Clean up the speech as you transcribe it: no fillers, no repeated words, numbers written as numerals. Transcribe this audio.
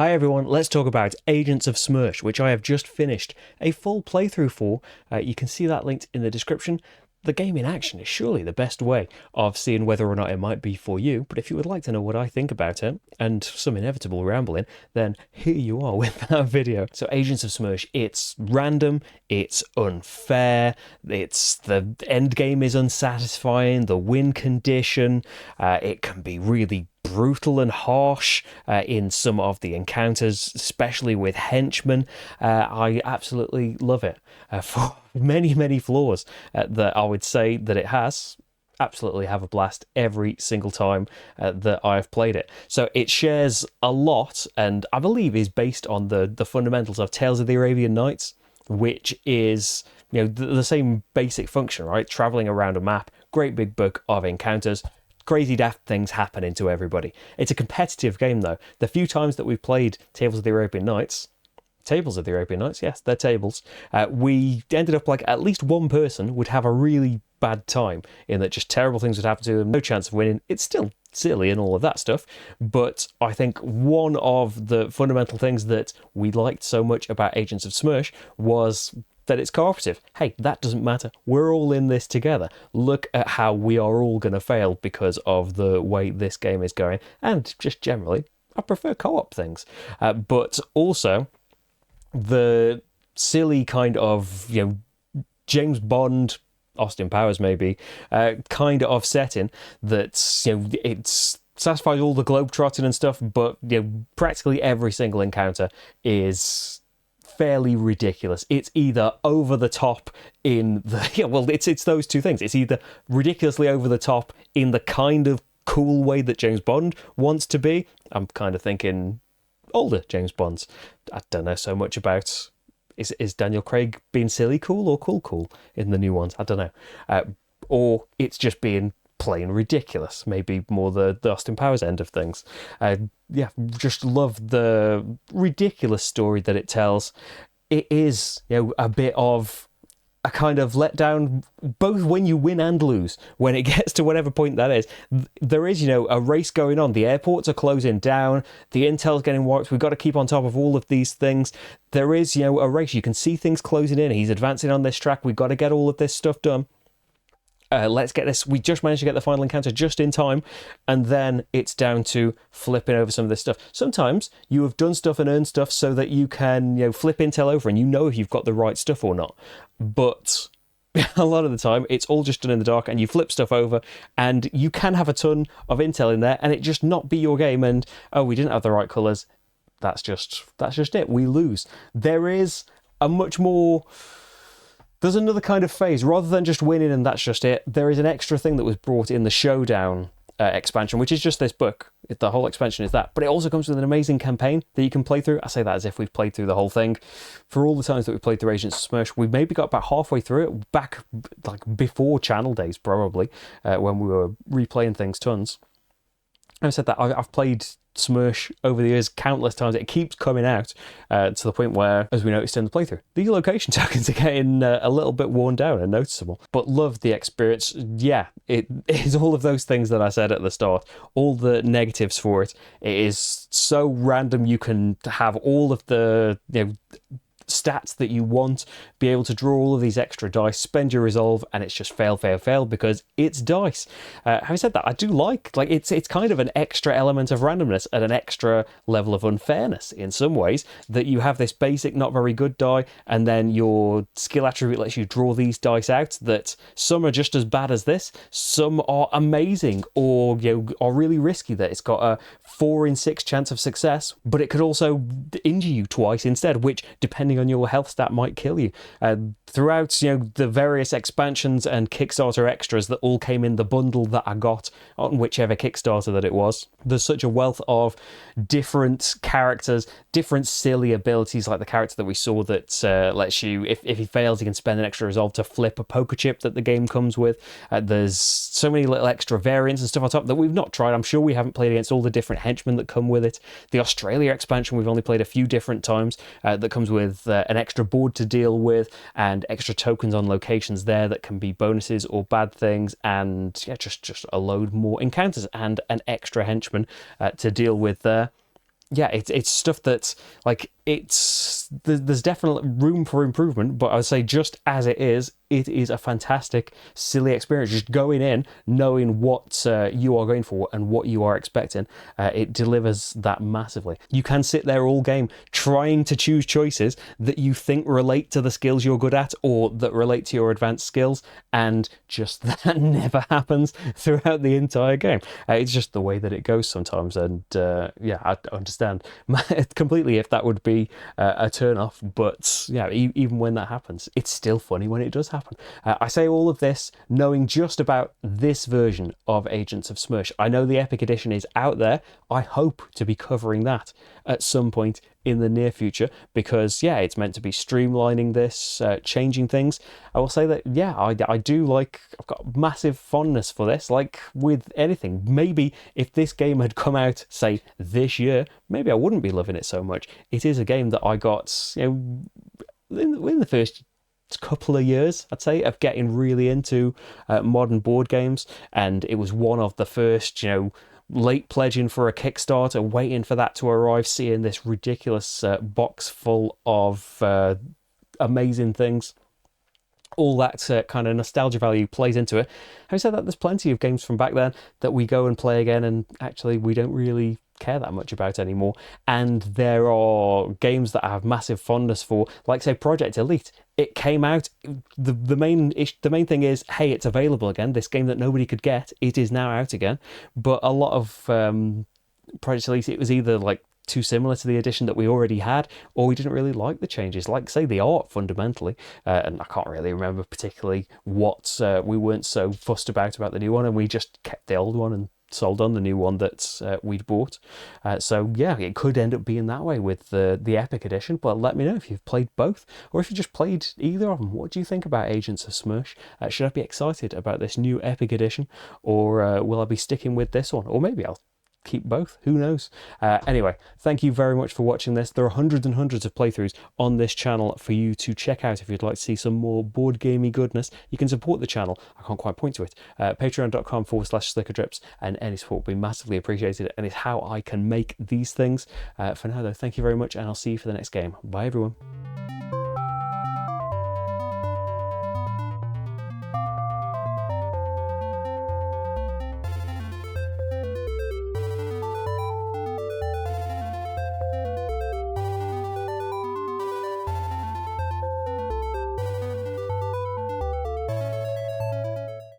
Hi everyone, let's talk about Agents of SMERSH, which I have just finished a full playthrough for. You can see that linked in the description. The game in action is surely the best way of seeing whether or not it might be for you, but if you would like to know what I think about it, and some inevitable rambling, then here you are with that video. So Agents of SMERSH, it's random, it's unfair, the end game is unsatisfying, the win condition, it can be really brutal and harsh in some of the encounters, especially with henchmen. I absolutely love it for many flaws that I would say that it has. Absolutely have a blast every single time that I've played it. So it shares a lot, and I believe is based on the fundamentals of Tales of the Arabian Nights, which is the same basic function, right? Traveling around a map, great big book of encounters. Crazy daft things happening to everybody. It's a competitive game though. The few times that we've played Tables of the Arabian Nights, yes, they're tables, we ended up like at least one person would have a really bad time in that just terrible things would happen to them, no chance of winning. It's still silly and all of that stuff, but I think one of the fundamental things that we liked so much about Agents of SMERSH was that it's cooperative. Hey, that doesn't matter. We're all in this together. Look at how we are all going to fail because of the way this game is going. And just generally, I prefer co-op things. But also, the silly kind of, James Bond, Austin Powers maybe, kind of setting that's, it's satisfies all the globetrotting and stuff, but practically every single encounter is fairly ridiculous. It's either over the top in the it's those two things. It's either ridiculously over the top in the kind of cool way that James Bond wants to be. I'm kind of thinking older James Bonds. I don't know so much about is Daniel Craig being silly cool or cool in the new ones. I don't know. Or it's just being plain ridiculous, maybe more the Austin Powers end of things. Just love the ridiculous story that it tells. It is a bit of a kind of letdown, both when you win and lose. When it gets to whatever point that is, there is a race going on. The airports are closing down, the intel's getting wiped, we've got to keep on top of all of these things. There is a race, you can see things closing in, he's advancing on this track, we've got to get all of this stuff done. Let's get this. We just managed to get the final encounter just in time, and then it's down to flipping over some of this stuff. Sometimes you have done stuff and earned stuff so that you can flip intel over and if you've got the right stuff or not. But a lot of the time it's all just done in the dark, and you flip stuff over and you can have a ton of intel in there and it just not be your game, and we didn't have the right colours. That's just it. We lose. There is a much more... There's another kind of phase. Rather than just winning and that's just it, there is an extra thing that was brought in the Showdown expansion, which is just this book. The whole expansion is that. But it also comes with an amazing campaign that you can play through. I say that as if we've played through the whole thing. For all the times that we played through Agents of SMERSH, we've maybe got about halfway through it, back like before Channel Days probably, when we were replaying things tons. Having said that, I've played SMERSH over the years countless times. It keeps coming out to the point where, as we noticed in the playthrough, the location tokens are getting a little bit worn down and noticeable. But love the experience. Yeah, it is all of those things that I said at the start. All the negatives for it. It is so random. You can have all of the stats that you want, be able to draw all of these extra dice, spend your resolve, and it's just fail because it's dice. Having said that, I do like it's kind of an extra element of randomness and an extra level of unfairness in some ways, that you have this basic not very good die, and then your skill attribute lets you draw these dice out that some are just as bad as this, some are amazing or are really risky, that it's got a 4 in 6 chance of success, but it could also injure you twice instead, which depending on your health stat might kill you. Throughout the various expansions and Kickstarter extras that all came in the bundle that I got on whichever Kickstarter that it was, there's such a wealth of different characters, different silly abilities, like the character that we saw that lets you, if he fails, he can spend an extra resolve to flip a poker chip that the game comes with. There's so many little extra variants and stuff on top that we've not tried. I'm sure we haven't played against all the different henchmen that come with it. The Australia expansion we've only played a few different times, that comes with an extra board to deal with and extra tokens on locations there that can be bonuses or bad things, and just a load more encounters and an extra henchman to deal with there. yeah, it's stuff that's like there's definitely room for improvement, but I'd say just as it is a fantastic, silly experience. Just going in, knowing what you are going for and what you are expecting, it delivers that massively. You can sit there all game trying to choose choices that you think relate to the skills you're good at or that relate to your advanced skills, and just that never happens throughout the entire game. It's just the way that it goes sometimes, and yeah, I understand completely if that would be a turn off, but yeah, even when that happens, it's still funny when it does happen. I say all of this knowing just about this version of Agents of SMERSH. I know the Epic Edition is out there. I hope to be covering that at some point in the near future, because yeah, it's meant to be streamlining this, changing things. I will say that yeah, I do like, I've got massive fondness for this. Like with anything, maybe if this game had come out say this year, maybe I wouldn't be loving it so much. It is a game that I got, you know, in the first couple of years, I'd say, of getting really into modern board games, and it was one of the first, you know, late pledging for a Kickstarter, waiting for that to arrive, seeing this ridiculous box full of amazing things. All that kind of nostalgia value plays into it. Having said that, there's plenty of games from back then that we go and play again, and actually we don't really care that much about anymore. And there are games that I have massive fondness for, like say Project Elite. It came out. The main thing is, hey, it's available again. This game that nobody could get, it is now out again. But a lot of Project Elite, it was either like too similar to the edition that we already had, or we didn't really like the changes, like say the art fundamentally, and I can't really remember particularly what we weren't so fussed about the new one, and we just kept the old one and sold on the new one that we'd bought. So yeah, it could end up being that way with the Epic Edition, but let me know if you've played both, or if you just played either of them. What do you think about Agents of SMERSH? Should I be excited about this new Epic Edition, or will I be sticking with this one? Or maybe I'll keep both, who knows. Anyway, thank you very much for watching this. There are hundreds and hundreds of playthroughs on this channel for you to check out if you'd like to see some more board gamey goodness. You can support the channel, I can't quite point to it, patreon.com/slickerdrips, and any support will be massively appreciated, and it's how I can make these things. For now though, thank you very much, and I'll see you for the next game. Bye everyone.